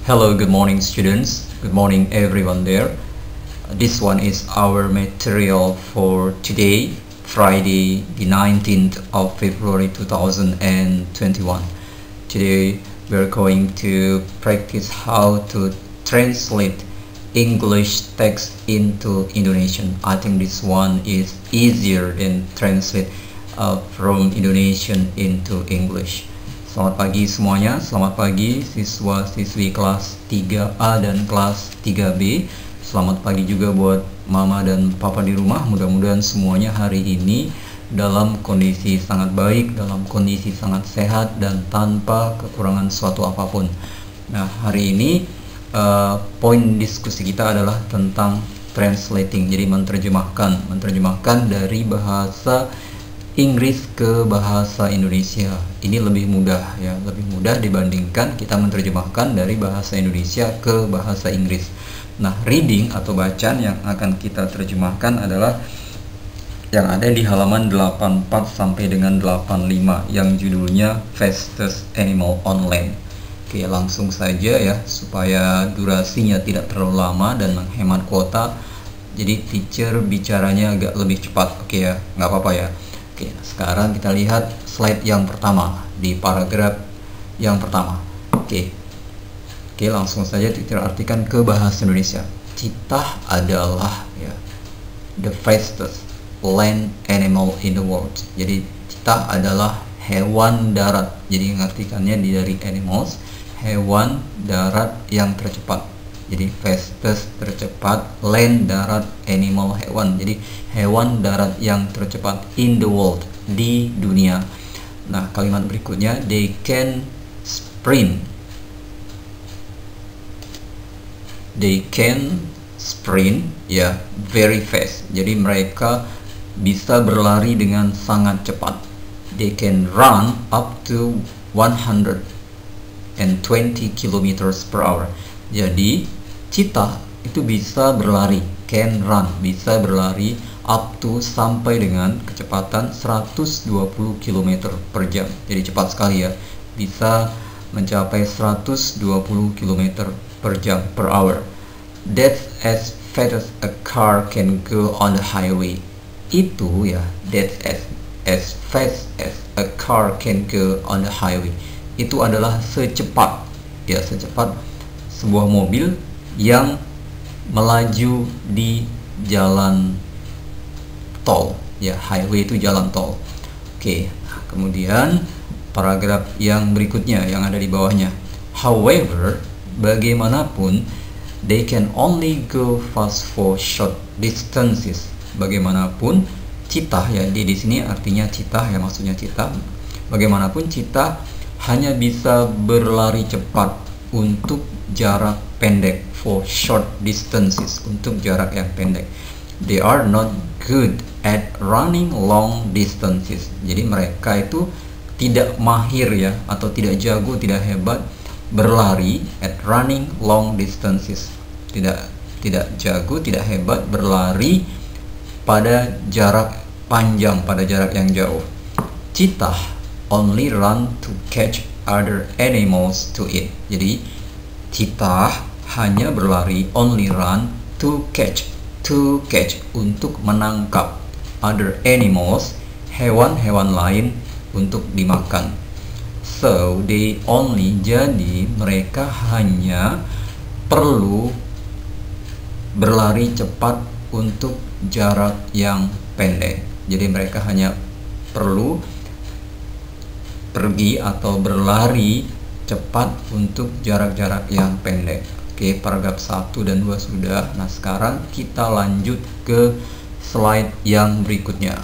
Hello, good morning students. Good morning everyone there. This one is our material for today, Friday, the 19th of February 2021. Today we're going to practice how to translate English text into Indonesian. I think this one is easier than translate from Indonesian into English. Selamat pagi semuanya, selamat pagi siswa-siswi kelas 3A dan kelas 3B. Selamat pagi juga buat mama dan papa di rumah. Mudah-mudahan semuanya hari ini dalam kondisi sangat baik, dalam kondisi sangat sehat dan tanpa kekurangan suatu apapun. Nah, hari ini poin diskusi kita adalah tentang translating, jadi menerjemahkan dari bahasa Inggris ke bahasa Indonesia. Ini lebih mudah ya, lebih mudah dibandingkan kita menerjemahkan dari bahasa Indonesia ke bahasa Inggris. Nah, reading atau bacaan yang akan kita terjemahkan adalah yang ada di halaman 84 sampai dengan 85 yang judulnya Fastest Animal on Land. Oke, langsung saja ya supaya durasinya tidak terlalu lama dan menghemat kuota. Jadi teacher bicaranya agak lebih cepat. Oke ya, nggak apa-apa ya. Oke, sekarang kita lihat slide yang pertama di paragraf yang pertama. Oke, langsung saja kita artikan ke bahasa Indonesia. Citah adalah ya, the fastest land animal in the world. Jadi citah adalah hewan darat. Jadi mengartikannya dari animals, hewan darat yang tercepat. Jadi fastest tercepat, land darat, animal hewan. Jadi hewan darat yang tercepat in the world, di dunia. Nah, kalimat berikutnya, they can sprint. They can sprint ya, very fast. Jadi mereka bisa berlari dengan sangat cepat. They can run up to 120 kilometers per hour. Jadi citah itu bisa berlari, can run, bisa berlari up to sampai dengan kecepatan 120 km per jam. Jadi cepat sekali ya, bisa mencapai 120 km per jam per hour. That's as fast as a car can go on the highway. Itu ya, that's as fast as a car can go on the highway. Itu adalah secepat ya, secepat sebuah mobil yang melaju di jalan tol ya, highway itu jalan tol. Oke, kemudian paragraf yang berikutnya yang ada di bawahnya, however, bagaimanapun, they can only go fast for short distances. Bagaimanapun, citah ya, di sini artinya citah ya, maksudnya citah. Bagaimanapun citah hanya bisa berlari cepat untuk jarak pendek, for short distances, untuk jarak yang pendek. They are not good at running long distances. Jadi mereka itu tidak mahir ya, atau tidak jago, tidak hebat berlari at running long distances. Tidak jago, tidak hebat berlari pada jarak panjang, pada jarak yang jauh. Citah only run to catch other animals to eat. Jadi citah hanya berlari, only run, to catch, untuk menangkap, other animals, hewan-hewan lain untuk dimakan. So they only, jadi mereka hanya perlu berlari cepat untuk jarak yang pendek. Jadi mereka hanya perlu pergi atau berlari cepat untuk jarak-jarak yang pendek. Oke, paragraf 1 dan 2 sudah. Nah, sekarang kita lanjut ke slide yang berikutnya.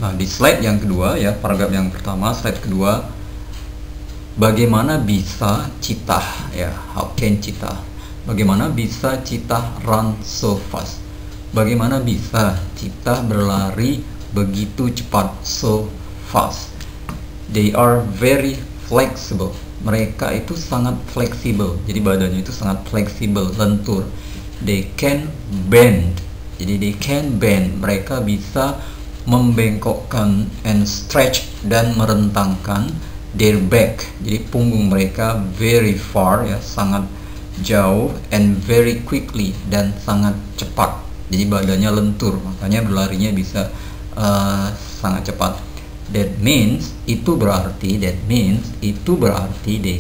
Nah, di slide yang kedua ya, paragraf yang pertama, slide kedua, bagaimana bisa citah ya, how can citah, bagaimana bisa citah run so fast, bagaimana bisa citah berlari begitu cepat, so fast. They are very flexible. Mereka itu sangat fleksibel. Jadi badannya itu sangat fleksibel, lentur. They can bend. Jadi they can bend. Mereka bisa membengkokkan and stretch dan merentangkan their back, jadi punggung mereka, very far ya, sangat jauh, and very quickly, dan sangat cepat. Jadi badannya lentur, makanya berlarinya bisa sangat cepat. That means itu berarti they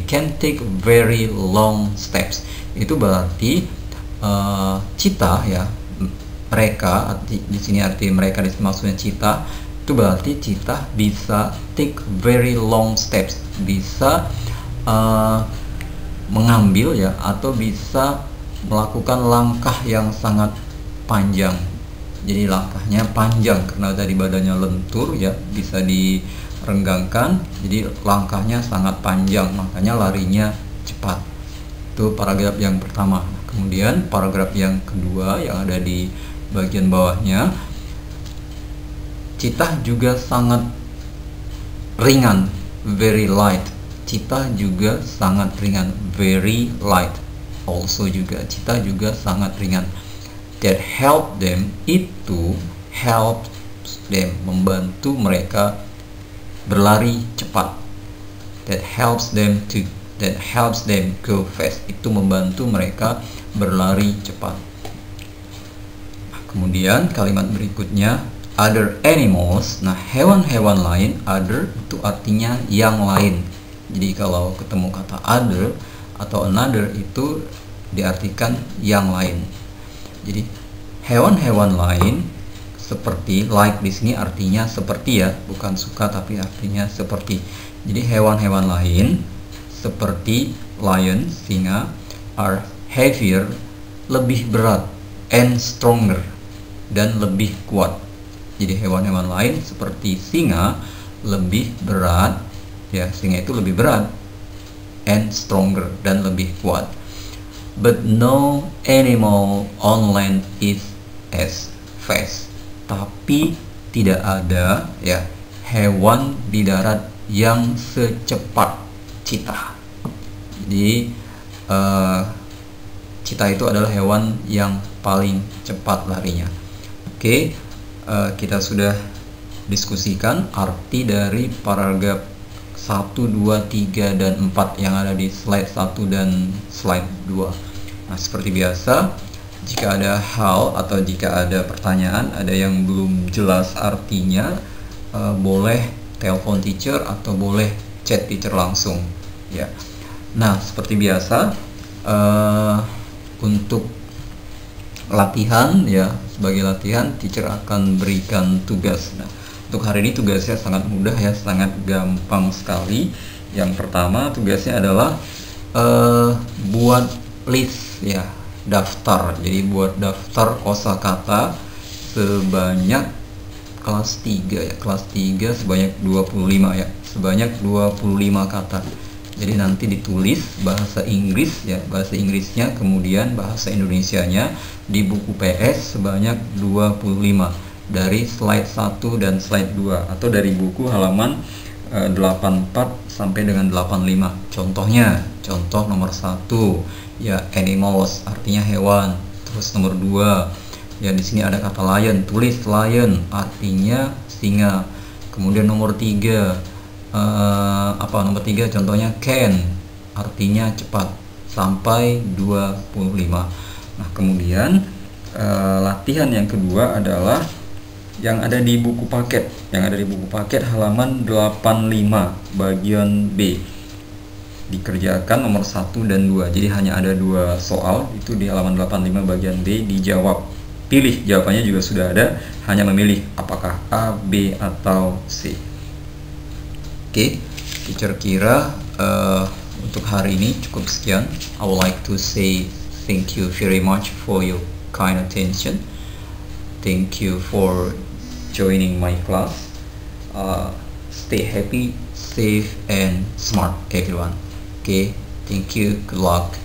can take very long steps. Itu berarti cheetah ya, mereka di sini arti mereka maksudnya cheetah, itu berarti cheetah bisa take very long steps, bisa mengambil ya, atau bisa melakukan langkah yang sangat panjang. Jadi langkahnya panjang karena tadi badannya lentur ya, bisa direnggangkan, jadi langkahnya sangat panjang, makanya larinya cepat. Itu paragraf yang pertama. Kemudian paragraf yang kedua yang ada di bagian bawahnya, cheetah juga sangat ringan, very light. Cheetah juga sangat ringan, very light. Also juga cheetah juga sangat ringan. That help them, itu help them, membantu mereka berlari cepat. That helps them go fast, itu membantu mereka berlari cepat. Kemudian kalimat berikutnya, other animals. Nah, hewan-hewan lain, other itu artinya yang lain. Jadi kalau ketemu kata other atau another itu diartikan yang lain. Jadi hewan-hewan lain seperti, like di sini artinya seperti ya, bukan suka tapi artinya seperti. Jadi hewan-hewan lain seperti lion, singa, are heavier, lebih berat, and stronger, dan lebih kuat. Jadi hewan-hewan lain seperti singa lebih berat ya, singa itu lebih berat, and stronger, dan lebih kuat. But no animal on land is as fast. Tapi tidak ada ya hewan di darat yang secepat cheetah. Jadi cheetah itu adalah hewan yang paling cepat larinya. Oke, kita sudah diskusikan arti dari paragraf 1, 2, 3, dan 4 yang ada di slide 1 dan slide 2. Nah, seperti biasa, jika ada hal atau jika ada pertanyaan, ada yang belum jelas artinya, boleh telepon teacher atau boleh chat teacher langsung ya. Nah, seperti biasa, untuk latihan ya, sebagai latihan teacher akan berikan tugas. Nah, untuk hari ini tugasnya sangat mudah ya, sangat gampang sekali. Yang pertama tugasnya adalah buat list ya, daftar. Jadi buat daftar kosakata sebanyak kelas 3 ya, kelas 3 sebanyak 25 ya, sebanyak 25 kata. Jadi nanti ditulis bahasa Inggris ya, bahasa Inggrisnya, kemudian bahasa Indonesianya di buku PS sebanyak 25 dari slide 1 dan slide 2, atau dari buku halaman 84 sampai dengan 85. Contohnya, contoh nomor 1 ya, animals artinya hewan. Terus nomor 2 ya, di sini ada kata lion, tulis lion artinya singa. Kemudian nomor 3 nomor 3 contohnya can artinya cepat, sampai 25. Nah, kemudian latihan yang kedua adalah yang ada di buku paket, halaman 85 bagian B. Dikerjakan nomor 1 dan 2. Jadi hanya ada 2 soal, itu di halaman 85 bagian B, dijawab. Pilih, jawabannya juga sudah ada, hanya memilih apakah A, B, atau C. Oke, teacher kira untuk hari ini cukup sekian. I would like to say thank you very much for your kind attention. Thank you for joining my class. Stay happy, safe, and smart, everyone. Okay, thank you. Good luck.